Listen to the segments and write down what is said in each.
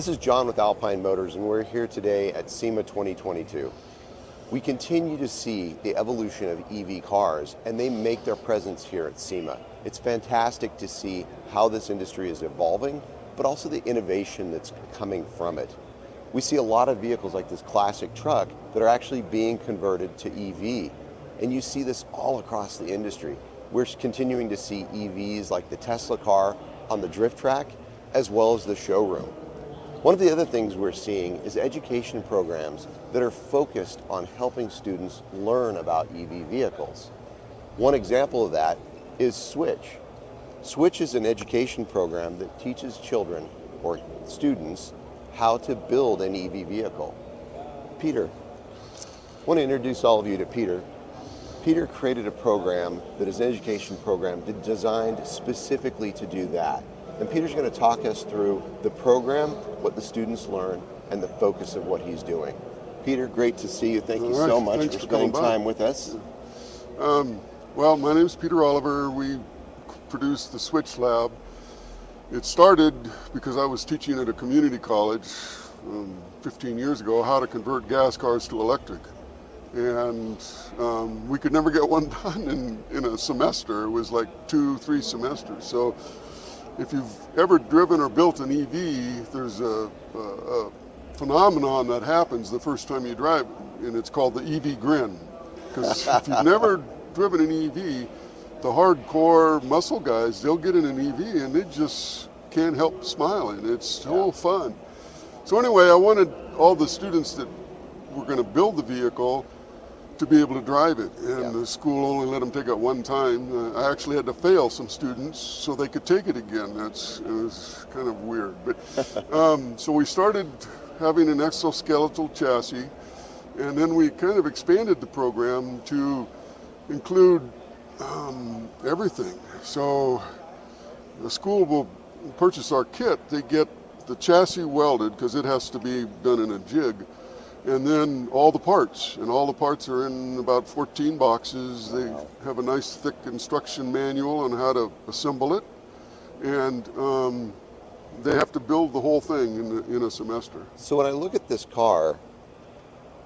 This is John with Alpine Motors, and we're here today at SEMA 2022. We continue to see the evolution of EV cars, and they make their presence here at SEMA. It's fantastic to see how this industry is evolving, but also the innovation that's coming from it. We see a lot of vehicles like this classic truck that are actually being converted to EV, and you see this all across the industry. We're continuing to see EVs like the Tesla car on the drift track, as well as the showroom. One of the other things we're seeing is education programs that are focused on helping students learn about EV vehicles. One example of that is Switch. Switch is an education program that teaches children or students how to build an EV vehicle. Peter, I want to introduce all of you to Peter. Peter created a program that is an education program designed specifically to do that. And Peter's going to talk us through the program, what the students learn, and the focus of what he's doing. Peter, great to see you. Thank you so much for spending time with us. Well, my name is Peter Oliver. We produced the Switch Lab. It started because I was teaching at a community college 15 years ago how to convert gas cars to electric. And we could never get one done in a semester. It was like 2-3 semesters. So if you've ever driven or built an EV, there's a phenomenon that happens the first time you drive, and it's called the EV grin. Because if you've never driven an EV, the hardcore muscle guys, they'll get in an EV and they just can't help smiling. It's so fun. So anyway, I wanted all the students that were going to build the vehicle to be able to drive it, and the school only let them take it one time. I actually had to fail some students so they could take it again. It was kind of weird. But so we started having an exoskeletal chassis, and then we kind of expanded the program to include everything. So the school will purchase our kit. They get the chassis welded because it has to be done in a jig, and then all the parts, and all the parts are in about 14 boxes. They have a nice thick instruction manual on how to assemble it, and they have to build the whole thing in a semester. So when I look at this car,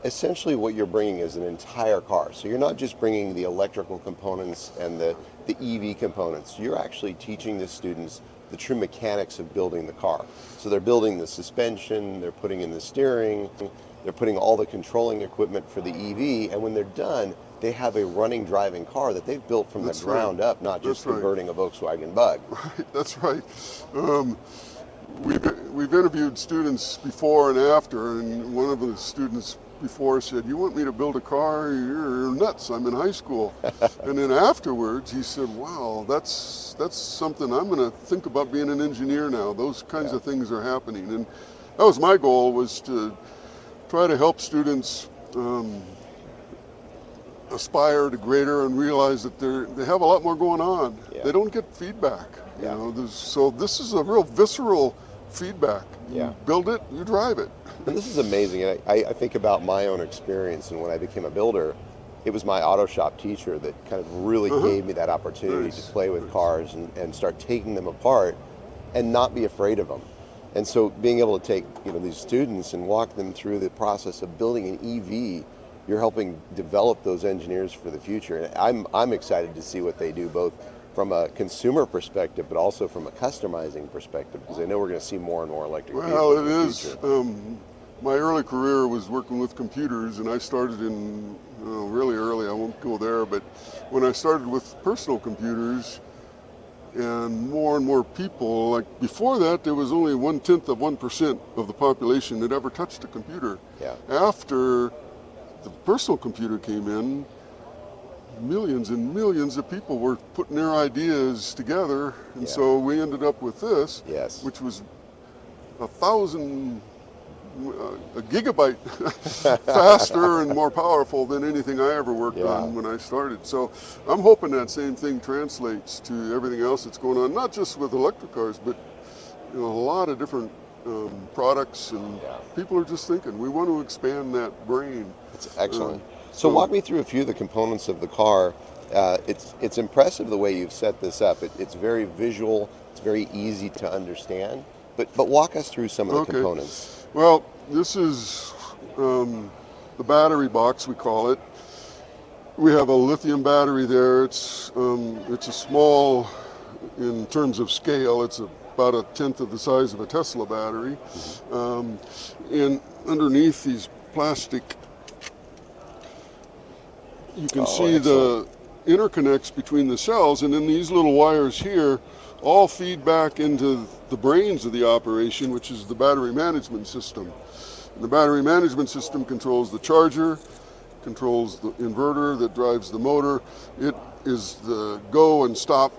essentially what you're bringing is an entire car. So you're not just bringing the electrical components and the EV components. You're actually teaching the students the true mechanics of building the car. So they're building the suspension, they're putting in the steering, they're putting all the controlling equipment for the EV, and when they're done, they have a running, driving car that they've built from the ground up, not just converting a Volkswagen Bug. Right, that's right. We've interviewed students before and after, and one of the students before said, "You want me to build a car? You're nuts. I'm in high school." And then afterwards he said, "Wow, that's something. I'm going to think about being an engineer now." Those kinds of things are happening, and that was my goal, was to try to help students aspire to greater and realize that they have a lot more going on. They don't get feedback. You know, so this is a real visceral feedback. You build it, you drive it. And this is amazing. And I think about my own experience, and when I became a builder, it was my auto shop teacher that kind of really gave me that opportunity to play with cars and start taking them apart and not be afraid of them. And so being able to take these students and walk them through the process of building an EV, you're helping develop those engineers for the future. And I'm excited to see what they do, both from a consumer perspective, but also from a customizing perspective, because I know we're going to see more and more electric vehicles. Well, it is. My early career was working with computers, and I started in really early. I won't go there, but when I started with personal computers, and more people, like before that, there was only 0.1% of the population that ever touched a computer. After the personal computer came in, millions and millions of people were putting their ideas together, and so we ended up with this, which was 1,000 a gigabyte faster and more powerful than anything I ever worked on when I started. So I'm hoping that same thing translates to everything else that's going on, not just with electric cars, but a lot of different products, and people are just thinking, we want to expand that brain. It's excellent. So walk me through a few of the components of the car. It's impressive the way you've set this up. It's very visual, it's very easy to understand. But walk us through some of the Okay. components. Well, this is the battery box, we call it. We have a lithium battery there. It's a small, in terms of scale, it's about a tenth of the size of a Tesla battery. And underneath these plastic, you can see the interconnects between the cells, and then these little wires here all feed back into the brains of the operation, which is the battery management system. And the battery management system controls the charger, controls the inverter that drives the motor. It is the go and stop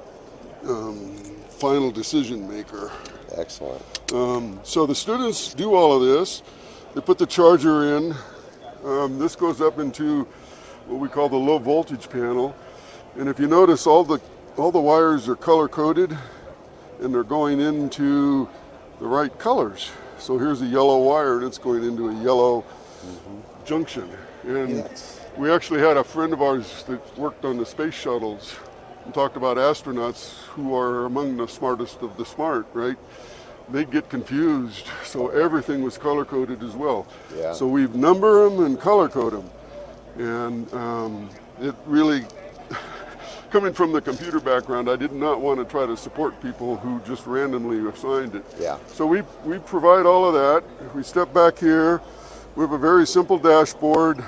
final decision maker. Excellent. So the students do all of this. They put the charger in. This goes up into what we call the low voltage panel. And if you notice, all the wires are color coded, and they're going into the right colors. So here's a yellow wire, and it's going into a yellow junction. And Yes. we actually had a friend of ours that worked on the space shuttles and talked about astronauts who are among the smartest of the smart, right? They'd get confused, so everything was color coded as well. Yeah. So we number them and color code them. And it really, coming from the computer background, I did not want to try to support people who just randomly assigned it. Yeah. So we provide all of that. We step back here. We have a very simple dashboard.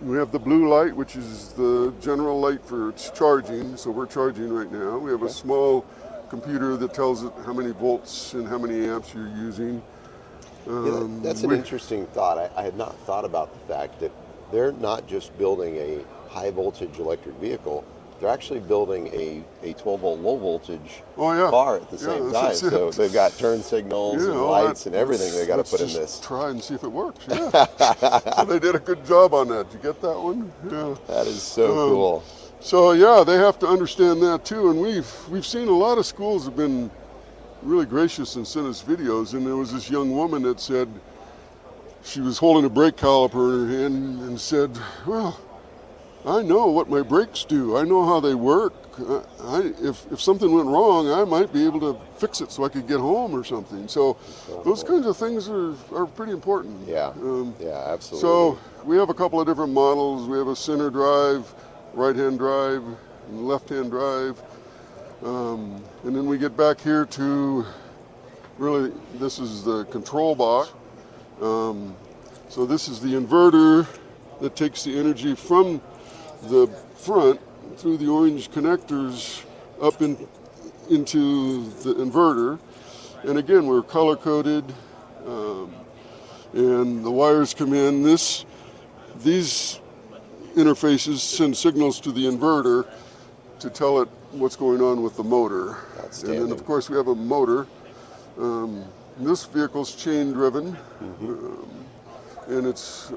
We have the blue light, which is the general light for its charging. So we're charging right now. We have a small computer that tells it how many volts and how many amps you're using. That's an interesting thought. I had not thought about the fact that they're not just building a high voltage electric vehicle, they're actually building a 12 volt low voltage car at the same time. that's it. So they've got turn signals and all lights that- and everything they got to let's put in just this. Try and see if it works. Yeah. So they did a good job on that. Did you get that one? Yeah. That is so cool. So yeah, they have to understand that too. And we've seen a lot of schools have been really gracious and sent us videos. And there was this young woman that said she was holding a brake caliper in her hand and said, "Well, I know what my brakes do. I know how they work. If something went wrong, I might be able to fix it so I could get home or something." So those kinds of things are pretty important. Yeah. Yeah, absolutely. So we have a couple of different models. We have a center drive, right-hand drive, and left-hand drive. And then we get back here to really, this is the control box. So this is the inverter that takes the energy from the front through the orange connectors up into the inverter. And again, we're color coded, and the wires come in. These interfaces send signals to the inverter to tell it what's going on with the motor. Outstanding. And then of course we have a motor. This vehicle's chain driven, and it's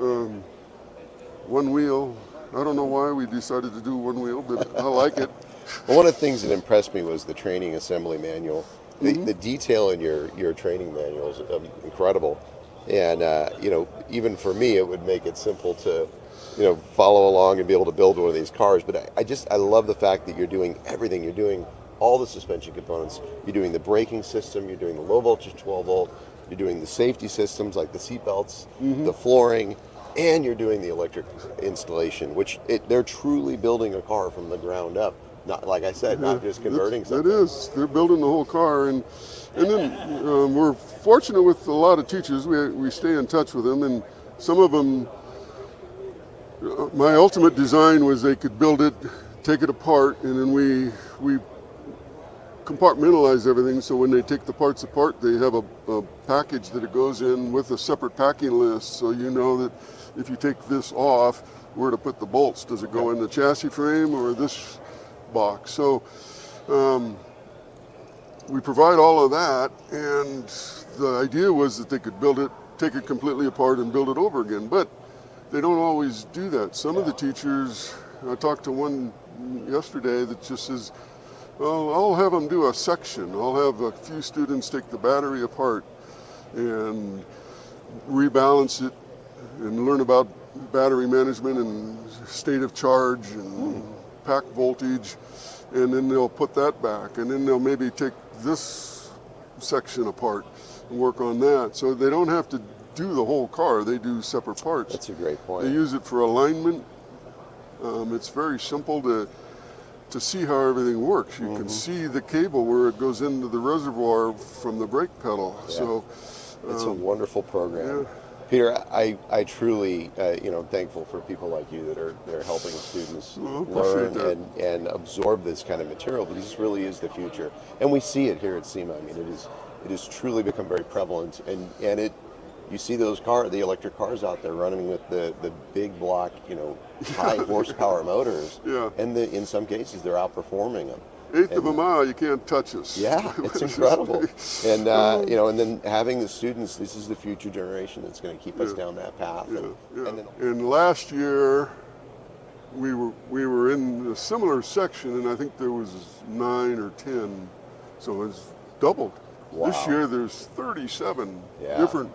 one wheel. I don't know why we decided to do one wheel, but I like it. Well, one of the things that impressed me was the training assembly manual. The detail in your training manual is incredible. And, even for me, it would make it simple to, follow along and be able to build one of these cars. But I love the fact that you're doing everything. You're doing all the suspension components. You're doing the braking system. You're doing the low voltage 12 volt. You're doing the safety systems like the seat belts, the flooring, and you're doing the electric installation, which they're truly building a car from the ground up. Not, like I said, not just converting something. It is. They're building the whole car, and then we're fortunate with a lot of teachers. We stay in touch with them, and some of them. My ultimate design was they could build it, take it apart, and then we compartmentalize everything. So when they take the parts apart, they have a package that it goes in with a separate packing list. So you know that if you take this off, where to put the bolts? Does it go in the chassis frame or this box? So we provide all of that, and the idea was that they could build it, take it completely apart and build it over again. But they don't always do that. Some of the teachers, I talked to one yesterday that just says, "Well, I'll have them do a section. I'll have a few students take the battery apart and rebalance it and learn about battery management and state of charge and pack voltage, and then they'll put that back, and then they'll maybe take this section apart and work on that. So they don't have to do the whole car, they do separate parts. That's a great They point. use it for alignment. It's very simple to see how everything works. You can see the cable where it goes into the reservoir from the brake pedal. Yeah. So It's a wonderful program. yeah. Peter, I truly, thankful for people like you that are helping students Well, I appreciate learn that. and absorb this kind of material, because this really is the future. And we see it here at SEMA. I mean, it has truly become very prevalent, and you see those the electric cars out there running with the big block, high horsepower motors. Yeah. And in some cases, they're outperforming them. Eighth of a mile, you can't touch us. Yeah, it's incredible. And and then having the students, this is the future generation that's going to keep us down that path. Yeah. And then, And last year, we were in a similar section, and I think there was 9 or 10, so it's doubled. Wow. This year, there's 37 Yeah. different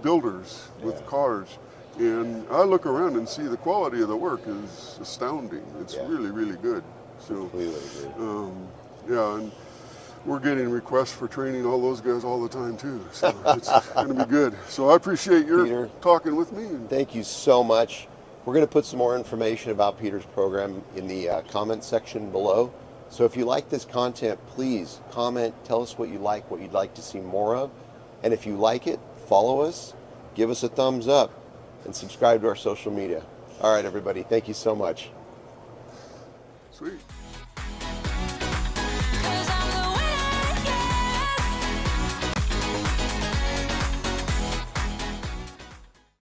builders with Yeah. cars, and I look around and see the quality of the work is astounding. It's Yeah. really, really good. So, completely agree. and we're getting requests for training all those guys all the time too. So it's going to be good. So I appreciate your Peter. talking with me. And Thank you so much. We're going to put some more information about Peter's program in the comment section below. So if you like this content, please comment, tell us what you like, what you'd like to see more of. And if you like it, follow us, give us a thumbs up, and subscribe to our social media. All right, everybody, thank you so much. Sweet.